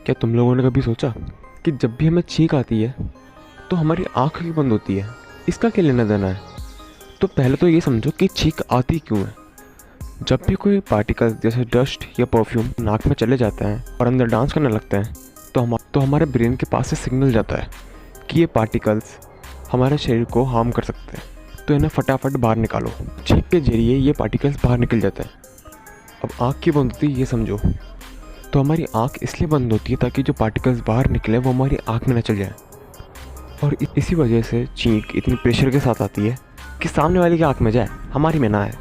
क्या तुम लोगों ने कभी सोचा कि जब भी हमें छींक आती है तो हमारी आँख क्यों बंद होती है? इसका क्या लेना देना है? तो पहले तो ये समझो कि छींक आती क्यों है। जब भी कोई पार्टिकल जैसे डस्ट या परफ्यूम नाक में चले जाते हैं और अंदर डांस करने लगते हैं तो हमारे ब्रेन के पास से सिग्नल जाता है कि ये पार्टिकल्स हमारे शरीर को हार्म कर सकते हैं, तो इन्हें फटाफट बाहर निकालो। छींक के जरिए ये पार्टिकल्स बाहर निकल जाते हैं। अब आँख क्यों बंद होती है ये समझो। तो हमारी आँख इसलिए बंद होती है ताकि जो पार्टिकल्स बाहर निकले वो हमारी आँख में न चल जाए। और इसी वजह से छींक इतनी प्रेशर के साथ आती है कि सामने वाले की आँख में जाए, हमारी में ना आए।